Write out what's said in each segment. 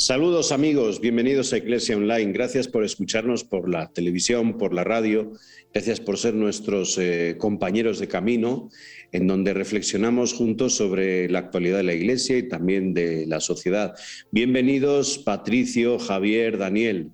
Saludos amigos, bienvenidos a Iglesia Online. Gracias por escucharnos por la televisión, por la radio. Gracias por ser nuestros compañeros de camino, en donde reflexionamos juntos sobre la actualidad de la Iglesia y también de la sociedad. Bienvenidos Patricio, Javier, Daniel.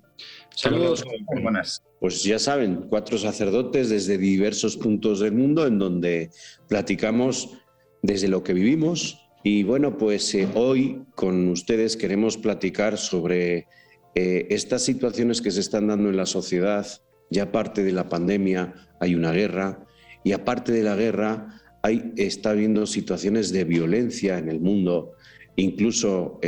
Saludos, muy buenas. Pues ya saben, 4 sacerdotes desde diversos puntos del mundo en donde platicamos desde lo que vivimos. Y bueno, pues hoy con ustedes queremos platicar sobre estas situaciones que se están dando en la sociedad. Ya aparte de la pandemia hay una guerra y aparte de la guerra está habiendo situaciones de violencia en el mundo, incluso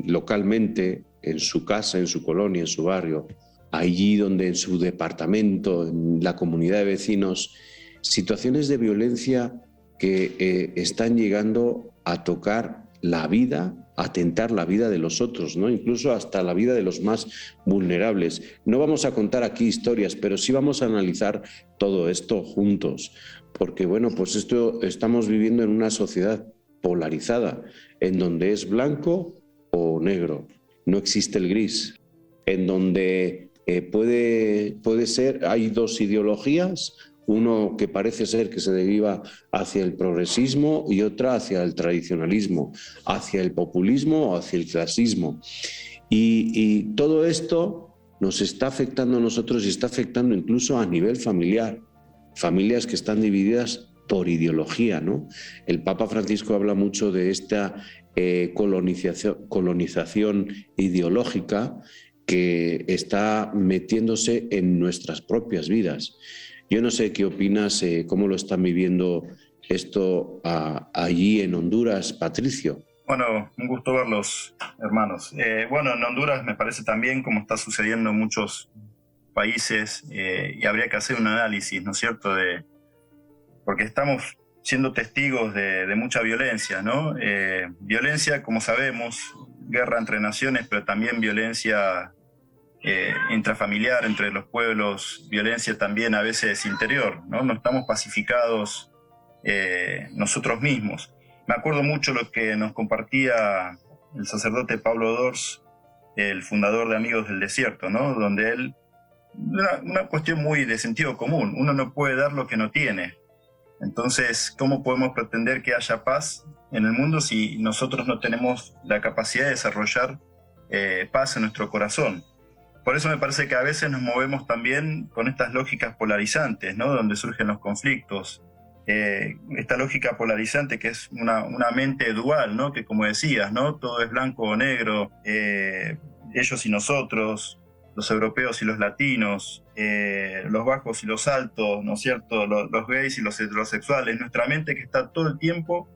localmente, en su casa, en su colonia, en su barrio, allí donde en su departamento, en la comunidad de vecinos, situaciones de violencia que están llegando a tocar la vida, a tentar la vida de los otros, ¿no? Incluso hasta la vida de los más vulnerables. No vamos a contar aquí historias, pero sí vamos a analizar todo esto juntos, porque bueno, pues estamos viviendo en una sociedad polarizada, en donde es blanco o negro, no existe el gris, en donde puede ser, hay dos ideologías, uno que parece ser que se deriva hacia el progresismo y otra hacia el tradicionalismo, hacia el populismo o hacia el clasismo. Y todo esto nos está afectando a nosotros y está afectando incluso a nivel familiar. Familias que están divididas por ideología, ¿no? El Papa Francisco habla mucho de esta colonización ideológica que está metiéndose en nuestras propias vidas. Yo no sé qué opinas, cómo lo están viviendo esto allí en Honduras, Patricio. Bueno, un gusto verlos, hermanos. Bueno, en Honduras me parece también, como está sucediendo en muchos países, y habría que hacer un análisis, ¿no es cierto?, porque estamos siendo testigos de mucha violencia, ¿no? Violencia, como sabemos, guerra entre naciones, pero también violencia intrafamiliar entre los pueblos, violencia también a veces interior, ¿no? No estamos pacificados nosotros mismos. Me acuerdo mucho lo que nos compartía el sacerdote Pablo Dors, el fundador de Amigos del Desierto, ¿no? Donde él, una cuestión muy de sentido común, uno no puede dar lo que no tiene. Entonces, ¿cómo podemos pretender que haya paz en el mundo si nosotros no tenemos la capacidad de desarrollar paz en nuestro corazón? Por eso me parece que a veces nos movemos también con estas lógicas polarizantes, ¿no? Donde surgen los conflictos. Esta lógica polarizante que es una mente dual, ¿no? Que como decías, ¿no? Todo es blanco o negro, ellos y nosotros, los europeos y los latinos, los bajos y los altos, ¿no es cierto? Los gays y los heterosexuales. Nuestra mente que está todo el tiempo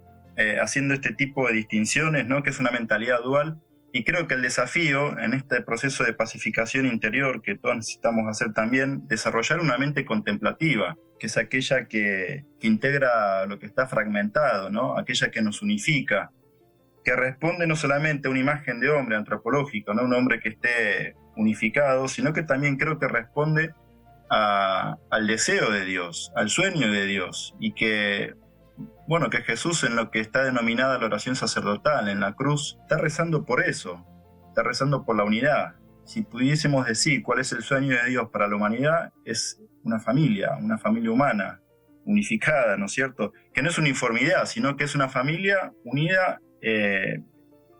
haciendo este tipo de distinciones, ¿no? Que es una mentalidad dual. Y creo que el desafío en este proceso de pacificación interior que todos necesitamos hacer también, desarrollar una mente contemplativa, que es aquella que integra lo que está fragmentado, ¿no? Aquella que nos unifica, que responde no solamente a una imagen de hombre antropológico, no un hombre que esté unificado, sino que también creo que responde al deseo de Dios, al sueño de Dios, y que bueno, que Jesús en lo que está denominada la oración sacerdotal, en la cruz, está rezando por eso, está rezando por la unidad. Si pudiésemos decir cuál es el sueño de Dios para la humanidad, es una familia humana, unificada, ¿no es cierto? Que no es uniformidad, sino que es una familia unida,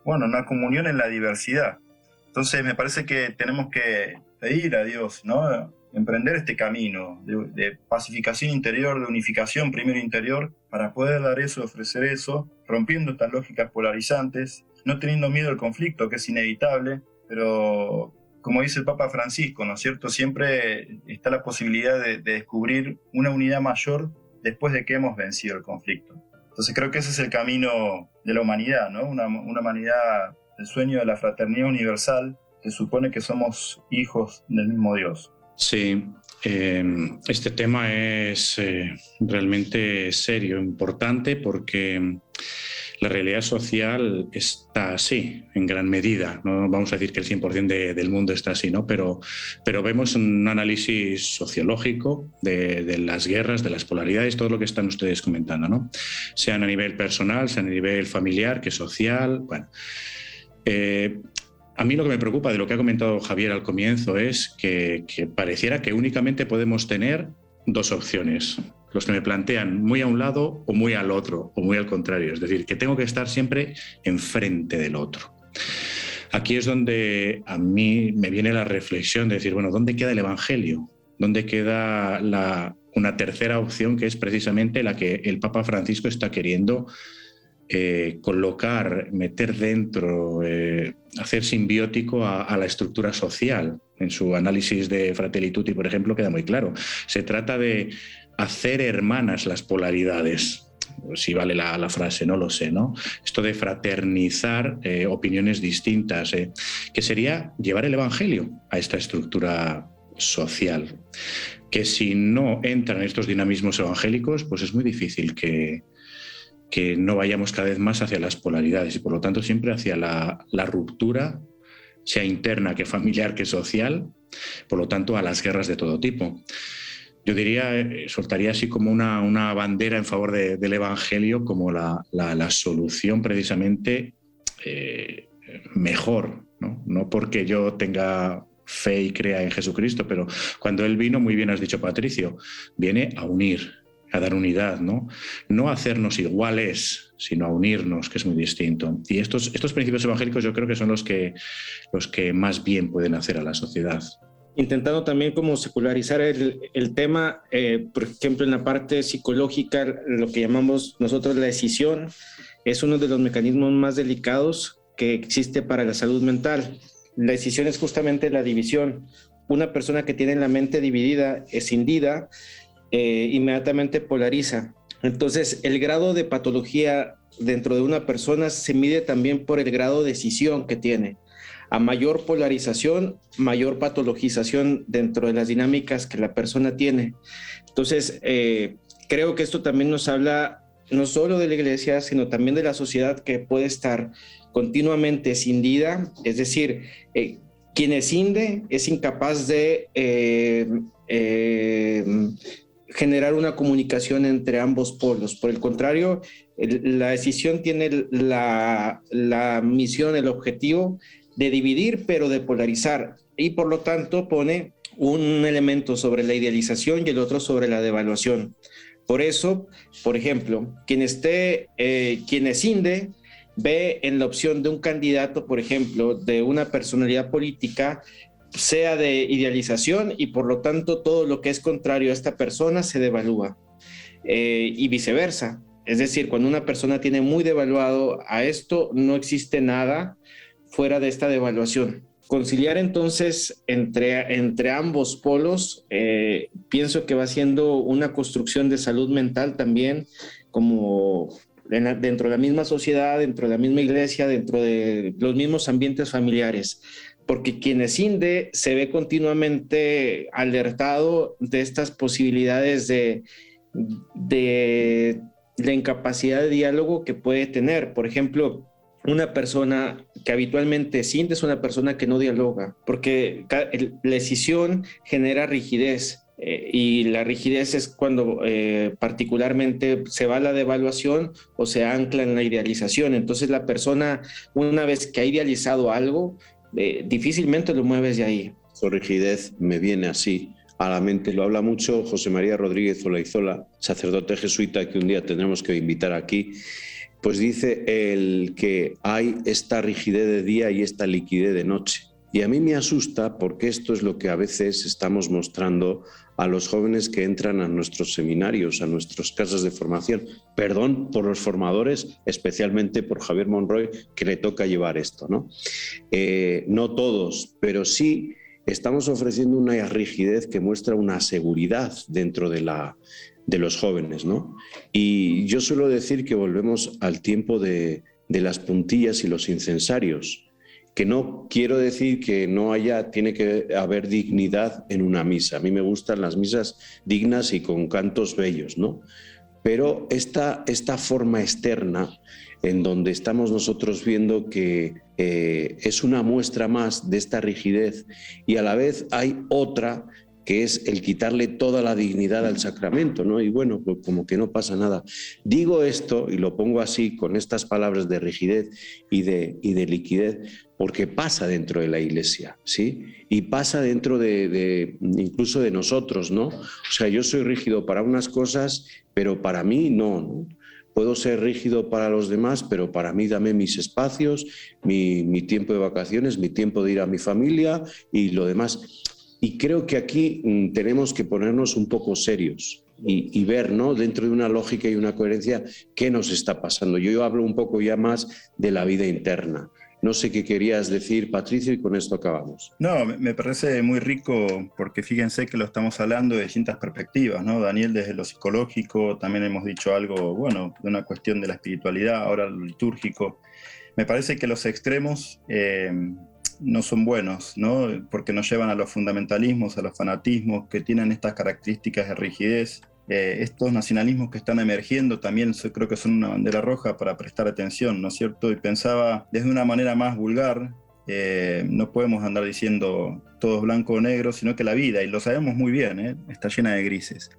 una comunión en la diversidad. Entonces me parece que tenemos que pedir a Dios, ¿no? Emprender este camino de pacificación interior, de unificación primero interior, para poder dar eso, ofrecer eso, rompiendo estas lógicas polarizantes, no teniendo miedo al conflicto, que es inevitable, pero como dice el Papa Francisco, ¿no es cierto?, siempre está la posibilidad de descubrir una unidad mayor después de que hemos vencido el conflicto. Entonces creo que ese es el camino de la humanidad, ¿no? Una humanidad, el sueño de la fraternidad universal, que supone que somos hijos del mismo Dios. Sí, este tema es realmente serio, importante, porque la realidad social está así, en gran medida. No vamos a decir que el 100% del mundo está así, ¿no? Pero vemos un análisis sociológico de las guerras, de las polaridades, todo lo que están ustedes comentando, ¿no? Sean a nivel personal, sean a nivel familiar, que social, bueno. A mí lo que me preocupa de lo que ha comentado Javier al comienzo es que pareciera que únicamente podemos tener dos opciones. Los que me plantean muy a un lado o muy al otro, o muy al contrario. Es decir, que tengo que estar siempre enfrente del otro. Aquí es donde a mí me viene la reflexión de decir, bueno, ¿dónde queda el Evangelio? ¿Dónde queda una tercera opción, que es precisamente la que el Papa Francisco está queriendo colocar, meter dentro, hacer simbiótico a la estructura social? En su análisis de Fratelli Tutti, por ejemplo, queda muy claro. Se trata de hacer hermanas las polaridades. Si vale la frase, no lo sé, ¿no? Esto de fraternizar opiniones distintas, que sería llevar el Evangelio a esta estructura social, que si no entran estos dinamismos evangélicos, pues es muy difícil que no vayamos cada vez más hacia las polaridades y por lo tanto siempre hacia la ruptura, sea interna que familiar que social, por lo tanto a las guerras de todo tipo. Yo diría, soltaría así como una bandera en favor del Evangelio como la solución precisamente mejor, ¿no? No porque yo tenga fe y crea en Jesucristo, pero cuando Él vino, muy bien has dicho, Patricio, viene a unir, a dar unidad, ¿no? No a hacernos iguales, sino a unirnos, que es muy distinto. Y estos principios evangélicos yo creo que son los que más bien pueden hacer a la sociedad. Intentando también como secularizar el tema, por ejemplo, en la parte psicológica, lo que llamamos nosotros la decisión, es uno de los mecanismos más delicados que existe para la salud mental. La decisión es justamente la división. Una persona que tiene la mente dividida, escindida, inmediatamente polariza. Entonces, el grado de patología dentro de una persona se mide también por el grado de decisión que tiene. A mayor polarización, mayor patologización dentro de las dinámicas que la persona tiene. Entonces, creo que esto también nos habla no solo de la iglesia, sino también de la sociedad, que puede estar continuamente escindida, es decir, quien escinde es incapaz de generar una comunicación entre ambos polos. Por el contrario, la decisión tiene la misión, el objetivo de dividir, pero de polarizar, y por lo tanto pone un elemento sobre la idealización y el otro sobre la devaluación. Por eso, por ejemplo, quien escinde ve en la opción de un candidato, por ejemplo, de una personalidad política, sea de idealización, y por lo tanto todo lo que es contrario a esta persona se devalúa, y viceversa. Es decir, cuando una persona tiene muy devaluado a esto, no existe nada fuera de esta devaluación. Conciliar entonces entre ambos polos, pienso que va siendo una construcción de salud mental también, como dentro de la misma sociedad, dentro de la misma iglesia, dentro de los mismos ambientes familiares, porque quien escinde se ve continuamente alertado de estas posibilidades de la incapacidad de diálogo que puede tener. Por ejemplo, una persona que habitualmente escinde es una persona que no dialoga, porque la escisión genera rigidez, y la rigidez es cuando particularmente se va a la devaluación o se ancla en la idealización. Entonces la persona, una vez que ha idealizado algo, difícilmente lo mueves de ahí. Su rigidez me viene así a la mente, lo habla mucho José María Rodríguez Olaizola, sacerdote jesuita que un día tendremos que invitar aquí. Pues dice él que hay esta rigidez de día y esta liquidez de noche. Y a mí me asusta, porque esto es lo que a veces estamos mostrando a los jóvenes que entran a nuestros seminarios, a nuestras casas de formación. Perdón por los formadores, especialmente por Javier Monroy, que le toca llevar esto, ¿no? No todos, pero sí estamos ofreciendo una rigidez que muestra una seguridad dentro de los jóvenes, ¿no? Y yo suelo decir que volvemos al tiempo de las puntillas y los incensarios, que no quiero decir que tiene que haber dignidad en una misa. A mí me gustan las misas dignas y con cantos bellos, ¿no? Pero esta forma externa, en donde estamos nosotros viendo que es una muestra más de esta rigidez, y a la vez hay otra que es el quitarle toda la dignidad al sacramento, ¿no? Y bueno, pues como que no pasa nada. Digo esto, y lo pongo así, con estas palabras de rigidez y de liquidez, porque pasa dentro de la Iglesia, ¿sí? Y pasa dentro incluso de nosotros, ¿no? O sea, yo soy rígido para unas cosas, pero para mí no. Puedo ser rígido para los demás, pero para mí dame mis espacios, mi tiempo de vacaciones, mi tiempo de ir a mi familia y lo demás. Y creo que aquí tenemos que ponernos un poco serios y ver, ¿no?, dentro de una lógica y una coherencia, qué nos está pasando. Yo hablo un poco ya más de la vida interna. No sé qué querías decir, Patricio, y con esto acabamos. No, me parece muy rico porque fíjense que lo estamos hablando de distintas perspectivas, ¿no? Daniel desde lo psicológico, también hemos dicho algo, bueno, de una cuestión de la espiritualidad, ahora lo litúrgico. Me parece que los extremos no son buenos, ¿no? Porque nos llevan a los fundamentalismos, a los fanatismos que tienen estas características de rigidez. Estos nacionalismos que están emergiendo también creo que son una bandera roja para prestar atención, ¿no es cierto? Y pensaba desde una manera más vulgar, no podemos andar diciendo todo es blanco o negro, sino que la vida, y lo sabemos muy bien, está llena de grises.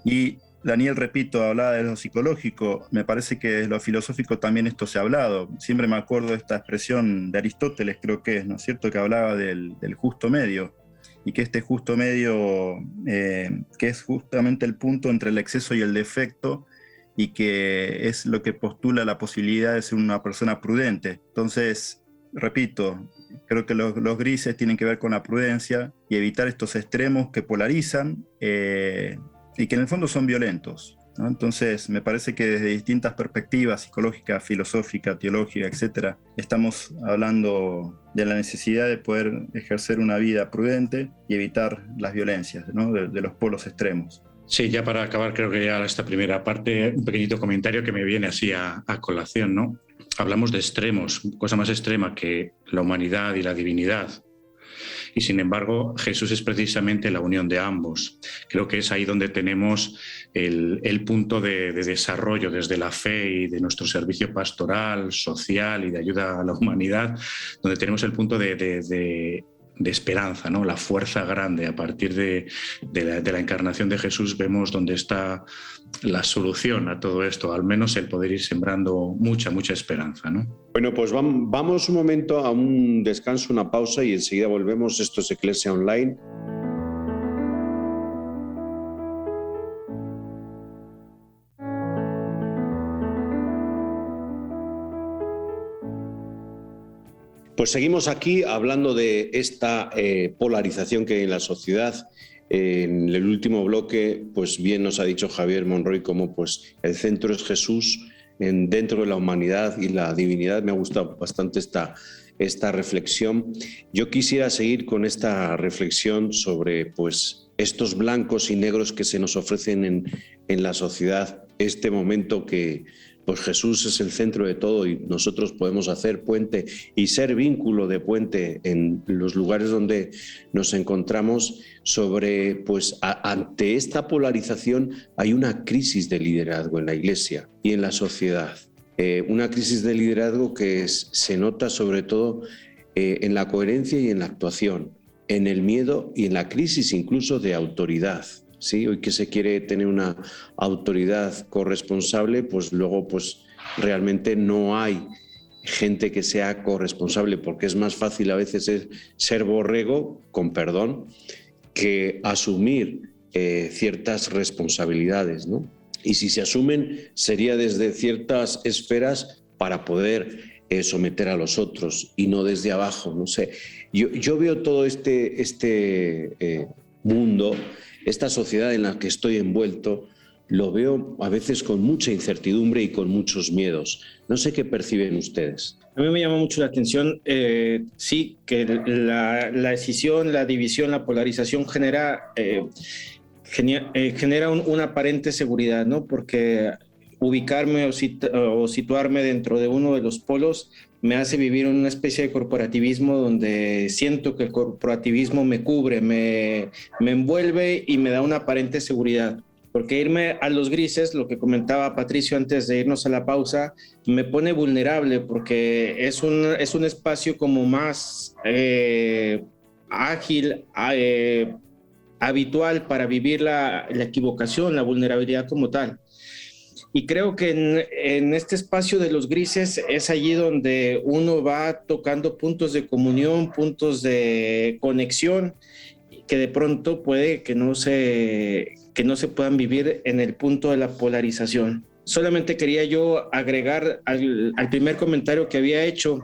Y Daniel, repito, hablaba de lo psicológico, me parece que de lo filosófico también esto se ha hablado. Siempre me acuerdo de esta expresión de Aristóteles, creo que es, ¿no es cierto?, que hablaba del justo medio, y que este justo medio, que es justamente el punto entre el exceso y el defecto, y que es lo que postula la posibilidad de ser una persona prudente. Entonces, repito, creo que los grises tienen que ver con la prudencia y evitar estos extremos que polarizan y que en el fondo son violentos, ¿no? Entonces, me parece que desde distintas perspectivas, psicológica, filosófica, teológica, etcétera, estamos hablando de la necesidad de poder ejercer una vida prudente y evitar las violencias, ¿no?, de los polos extremos. Sí, ya para acabar, creo que ya esta primera parte, un pequeñito comentario que me viene así a colación, ¿no? Hablamos de extremos, cosa más extrema que la humanidad y la divinidad. Y sin embargo, Jesús es precisamente la unión de ambos. Creo que es ahí donde tenemos el punto de desarrollo desde la fe y de nuestro servicio pastoral, social y de ayuda a la humanidad, donde tenemos el punto de esperanza, ¿no? La fuerza grande. A partir de la encarnación de Jesús vemos dónde está la solución a todo esto, al menos el poder ir sembrando mucha esperanza, ¿no? Bueno, pues vamos un momento a un descanso, una pausa, y enseguida volvemos. Esto es Eclesia Online. Pues seguimos aquí hablando de esta polarización que hay en la sociedad. En el último bloque, pues bien nos ha dicho Javier Monroy cómo pues el centro es Jesús dentro de la humanidad y la divinidad. Me ha gustado bastante esta reflexión. Yo quisiera seguir con esta reflexión sobre pues estos blancos y negros que se nos ofrecen en la sociedad. Este momento que pues Jesús es el centro de todo y nosotros podemos hacer puente y ser vínculo de puente en los lugares donde nos encontramos. Sobre, pues ante esta polarización hay una crisis de liderazgo en la Iglesia y en la sociedad. Una crisis de liderazgo que se nota sobre todo en la coherencia y en la actuación, en el miedo y en la crisis incluso de autoridad. ¿Sí? Hoy que se quiere tener una autoridad corresponsable, pues luego pues realmente no hay gente que sea corresponsable, porque es más fácil a veces ser borrego, con perdón, que asumir ciertas responsabilidades, ¿no? Y si se asumen, sería desde ciertas esferas para poder someter a los otros y no desde abajo, no sé. Yo veo todo este mundo, esta sociedad en la que estoy envuelto, lo veo a veces con mucha incertidumbre y con muchos miedos. No sé qué perciben ustedes. A mí me llama mucho la atención, sí, que la decisión, la división, la polarización genera una aparente seguridad, ¿no? Porque ubicarme o situarme dentro de uno de los polos me hace vivir en una especie de corporativismo donde siento que el corporativismo me cubre, me envuelve y me da una aparente seguridad. Porque irme a los grises, lo que comentaba Patricio antes de irnos a la pausa, me pone vulnerable porque es un espacio como más ágil, habitual para vivir la equivocación, la vulnerabilidad como tal. Y creo que en este espacio de los grises es allí donde uno va tocando puntos de comunión, puntos de conexión, que de pronto puede que no se puedan vivir en el punto de la polarización. Solamente quería yo agregar al primer comentario que había hecho,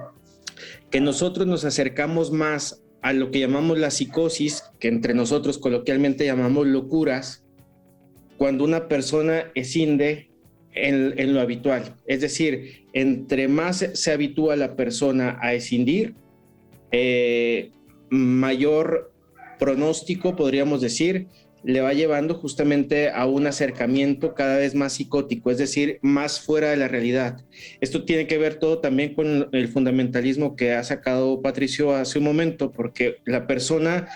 que nosotros nos acercamos más a lo que llamamos la psicosis, que entre nosotros coloquialmente llamamos locuras, cuando una persona escinde en lo habitual. Es decir, entre más se habitúa la persona a escindir, mayor pronóstico, podríamos decir, le va llevando justamente a un acercamiento cada vez más psicótico, es decir, más fuera de la realidad. Esto tiene que ver todo también con el fundamentalismo que ha sacado Patricio hace un momento, porque la persona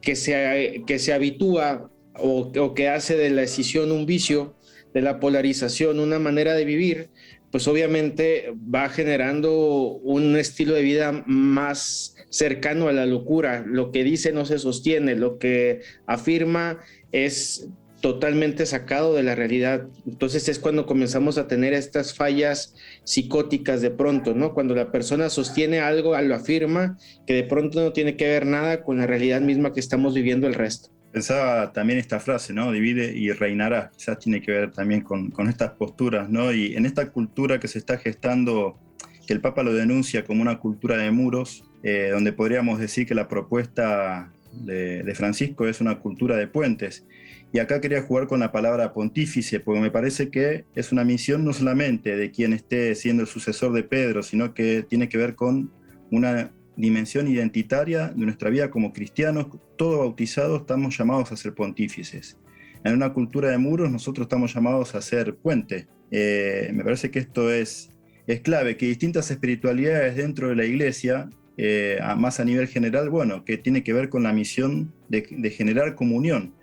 que se habitúa o que hace de la escisión un vicio, de la polarización una manera de vivir, pues obviamente va generando un estilo de vida más cercano a la locura. Lo que dice no se sostiene, lo que afirma es totalmente sacado de la realidad. Entonces es cuando comenzamos a tener estas fallas psicóticas de pronto, ¿no? Cuando la persona sostiene algo, lo afirma, que de pronto no tiene que ver nada con la realidad misma que estamos viviendo el resto. Pensaba también esta frase, ¿no? Divide y reinará. Quizás tiene que ver también con estas posturas, ¿no? Y en esta cultura que se está gestando, que el Papa lo denuncia como una cultura de muros, donde podríamos decir que la propuesta de Francisco es una cultura de puentes. Y acá quería jugar con la palabra pontífice, porque me parece que es una misión no solamente de quien esté siendo el sucesor de Pedro, sino que tiene que ver con una dimensión identitaria de nuestra vida como cristianos. Todos bautizados estamos llamados a ser pontífices. En una cultura de muros nosotros estamos llamados a ser puente. Me parece que esto es clave, que distintas espiritualidades dentro de la iglesia, más a nivel general, bueno, que tiene que ver con la misión de generar comunión.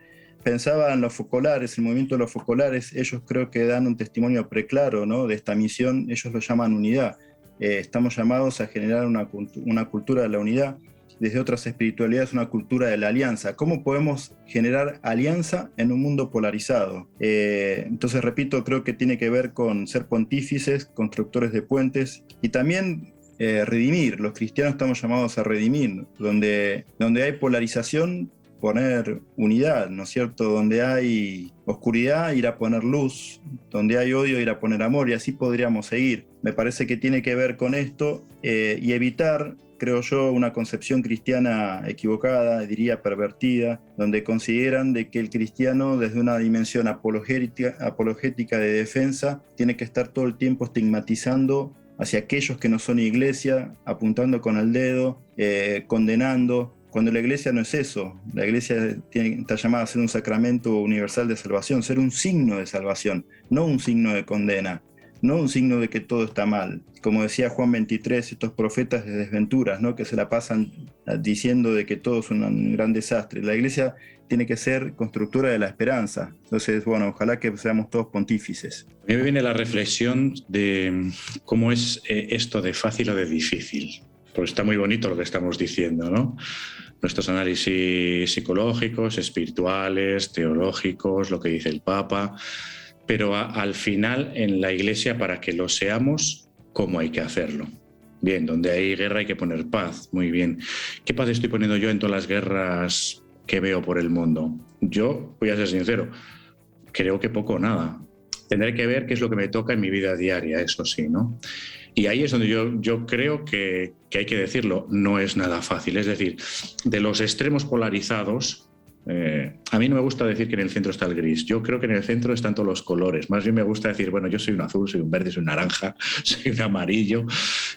Pensaba en los focolares, el movimiento de los focolares, ellos creo que dan un testimonio preclaro, ¿no?, de esta misión, ellos lo llaman unidad. Estamos llamados a generar una cultura de la unidad, desde otras espiritualidades una cultura de la alianza. ¿Cómo podemos generar alianza en un mundo polarizado? Entonces, repito, creo que tiene que ver con ser pontífices, constructores de puentes y también redimir. Los cristianos estamos llamados a redimir. Donde hay polarización, poner unidad, ¿no es cierto? Donde hay oscuridad, ir a poner luz. Donde hay odio, ir a poner amor, y así podríamos seguir. Me parece que tiene que ver con esto y evitar, creo yo, una concepción cristiana equivocada, diría pervertida, donde consideran de que el cristiano, desde una dimensión apologética de defensa, tiene que estar todo el tiempo estigmatizando hacia aquellos que no son iglesia, apuntando con el dedo, condenando, cuando la iglesia no es eso. La iglesia está llamada a ser un sacramento universal de salvación, ser un signo de salvación, no un signo de condena, no un signo de que todo está mal. Como decía Juan 23, estos profetas de desventuras, ¿no?, que se la pasan diciendo de que todo es un gran desastre. La iglesia tiene que ser constructora de la esperanza. Entonces, bueno, ojalá que seamos todos pontífices. A mí me viene la reflexión de cómo es esto de fácil o de difícil. Porque está muy bonito lo que estamos diciendo, ¿no? Nuestros análisis psicológicos, espirituales, teológicos, lo que dice el Papa, pero al final en la Iglesia, para que lo seamos, ¿cómo hay que hacerlo? Bien, donde hay guerra hay que poner paz, muy bien. ¿Qué paz estoy poniendo yo en todas las guerras que veo por el mundo? Yo, voy a ser sincero, creo que poco o nada. Tendré que ver qué es lo que me toca en mi vida diaria, eso sí, ¿no? Y ahí es donde yo creo que hay que decirlo, no es nada fácil. Es decir, de los extremos polarizados, a mí no me gusta decir que en el centro está el gris. Yo creo que en el centro están todos los colores. Más bien me gusta decir, bueno, yo soy un azul, soy un verde, soy un naranja, soy un amarillo.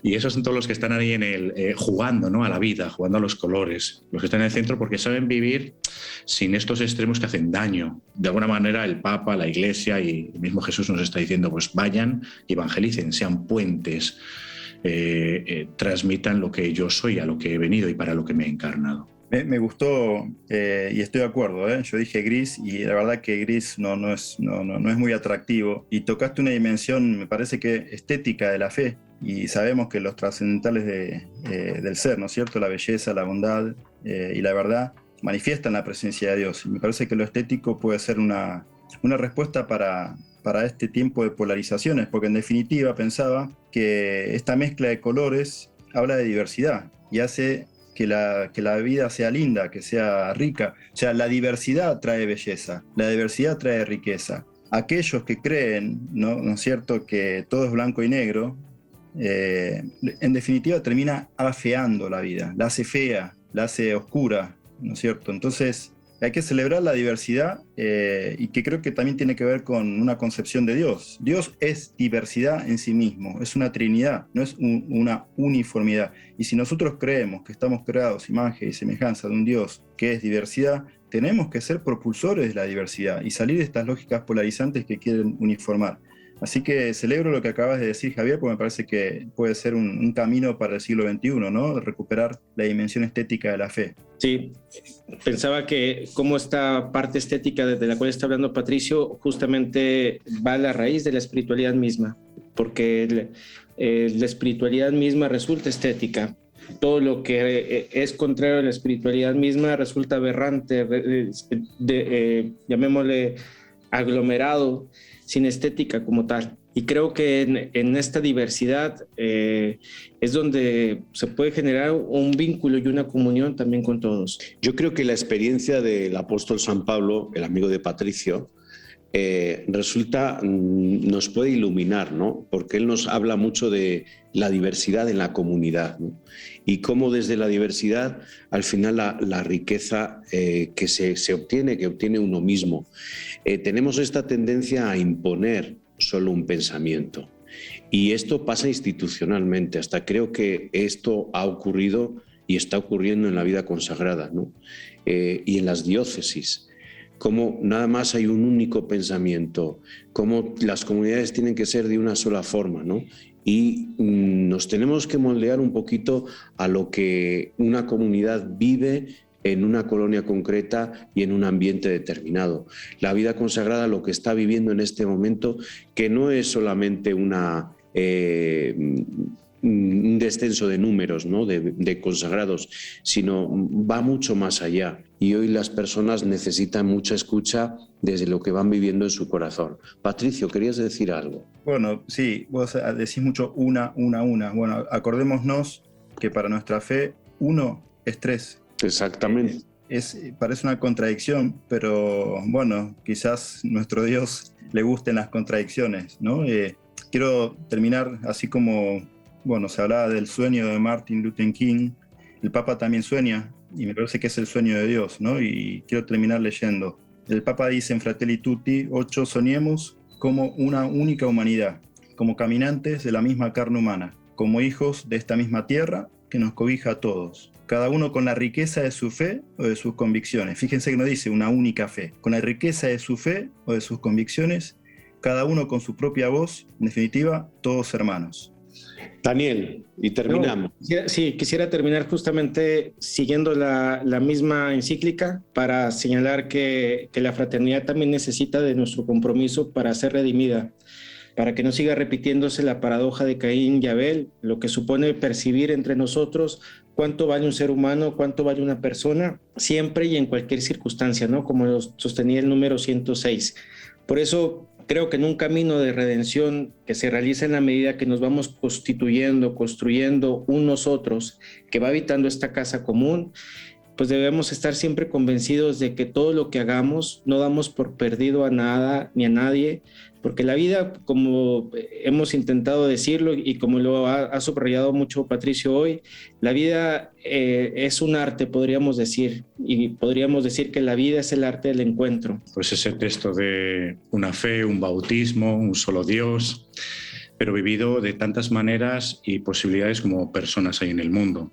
Y esos son todos los que están ahí en jugando, ¿no?, a la vida, jugando a los colores. Los que están en el centro porque saben vivir sin estos extremos que hacen daño. De alguna manera el Papa, la Iglesia y el mismo Jesús nos está diciendo, pues vayan y evangelicen, sean puentes, transmitan lo que yo soy, a lo que he venido y para lo que me he encarnado. Me gustó y estoy de acuerdo, ¿eh? Yo dije gris y la verdad que gris no es muy atractivo. Y tocaste una dimensión, me parece que estética de la fe. Y sabemos que los trascendentales del ser, ¿no es cierto? La belleza, la bondad y la verdad manifiestan la presencia de Dios. Y me parece que lo estético puede ser una respuesta para este tiempo de polarizaciones, porque en definitiva pensaba que esta mezcla de colores habla de diversidad y hace que la vida sea linda, que sea rica. O sea, la diversidad trae belleza, la diversidad trae riqueza. Aquellos que creen, ¿no es cierto?, que todo es blanco y negro, en definitiva termina afeando la vida, la hace fea, la hace oscura, ¿no es cierto? Entonces hay que celebrar la diversidad y que creo que también tiene que ver con una concepción de Dios. Dios es diversidad en sí mismo, es una trinidad, no es una uniformidad. Y si nosotros creemos que estamos creados imagen y semejanza de un Dios que es diversidad, tenemos que ser propulsores de la diversidad y salir de estas lógicas polarizantes que quieren uniformar. Así que celebro lo que acabas de decir, Javier, porque me parece que puede ser un camino para el siglo XXI, ¿no? Recuperar la dimensión estética de la fe. Sí, pensaba que como esta parte estética de la cual está hablando Patricio justamente va a la raíz de la espiritualidad misma, porque la espiritualidad misma resulta estética. Todo lo que es contrario a la espiritualidad misma resulta aberrante, llamémosle aglomerado, sin estética como tal. Y creo que en esta diversidad es donde se puede generar un vínculo y una comunión también con todos. Yo creo que la experiencia del apóstol San Pablo, el amigo de Patricio, nos puede iluminar, ¿no? Porque él nos habla mucho de la diversidad en la comunidad, ¿no? Y cómo desde la diversidad, al final, la riqueza que se obtiene, que obtiene uno mismo. Tenemos esta tendencia a imponer solo un pensamiento. Y esto pasa institucionalmente. Hasta creo que esto ha ocurrido y está ocurriendo en la vida consagrada, ¿no? Y en las diócesis. Cómo nada más hay un único pensamiento, cómo las comunidades tienen que ser de una sola forma, ¿no? Y nos tenemos que moldear un poquito a lo que una comunidad vive en una colonia concreta y en un ambiente determinado. La vida consagrada lo que está viviendo en este momento, que no es solamente un descenso de números, ¿no? de consagrados, sino va mucho más allá. Y hoy las personas necesitan mucha escucha desde lo que van viviendo en su corazón. Patricio, ¿querías decir algo? Bueno, sí, vos decís mucho una. Bueno, acordémonos que para nuestra fe, uno es tres. Exactamente. Parece una contradicción, pero bueno, quizás nuestro Dios le gusten las contradicciones, ¿no? Quiero terminar así como, bueno, se hablaba del sueño de Martin Luther King, el Papa también sueña, y me parece que es el sueño de Dios, ¿no? Y quiero terminar leyendo. El Papa dice en Fratelli Tutti, 8, soñemos como una única humanidad, como caminantes de la misma carne humana, como hijos de esta misma tierra que nos cobija a todos. Cada uno con la riqueza de su fe o de sus convicciones. Fíjense que no dice una única fe. Con la riqueza de su fe o de sus convicciones, cada uno con su propia voz, en definitiva, todos hermanos. Daniel, y terminamos. Quisiera terminar justamente siguiendo la misma encíclica para señalar que la fraternidad también necesita de nuestro compromiso para ser redimida, para que no siga repitiéndose la paradoja de Caín y Abel, lo que supone percibir entre nosotros cuánto vale un ser humano, cuánto vale una persona, siempre y en cualquier circunstancia, ¿no? Como lo sostenía el número 106. Por eso creo que en un camino de redención que se realiza en la medida que nos vamos constituyendo, construyendo unos otros, que va habitando esta casa común, pues debemos estar siempre convencidos de que todo lo que hagamos no damos por perdido a nada ni a nadie, porque la vida, como hemos intentado decirlo y como lo ha subrayado mucho Patricio hoy, la vida es un arte, podríamos decir, y podríamos decir que la vida es el arte del encuentro. Pues ese texto de una fe, un bautismo, un solo Dios, pero vivido de tantas maneras y posibilidades como personas hay en el mundo.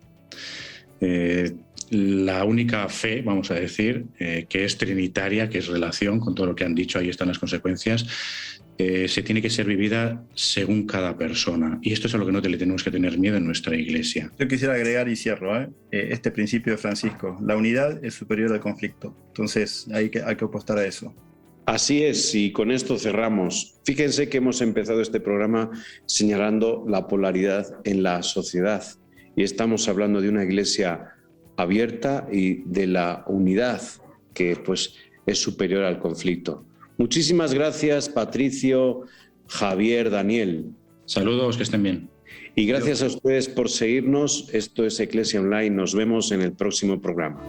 La única fe, vamos a decir, que es trinitaria, que es relación, con todo lo que han dicho, ahí están las consecuencias, se tiene que ser vivida según cada persona. Y esto es a lo que no le tenemos que tener miedo en nuestra iglesia. Yo quisiera agregar y cierro este principio de Francisco. La unidad es superior al conflicto. Entonces hay que apostar a eso. Así es, y con esto cerramos. Fíjense que hemos empezado este programa señalando la polaridad en la sociedad. Y estamos hablando de una iglesia abierta y de la unidad que pues es superior al conflicto. Muchísimas gracias, Patricio, Javier, Daniel. Saludos, que estén bien. Y gracias a ustedes por seguirnos. Esto es Eclesia Online. Nos vemos en el próximo programa.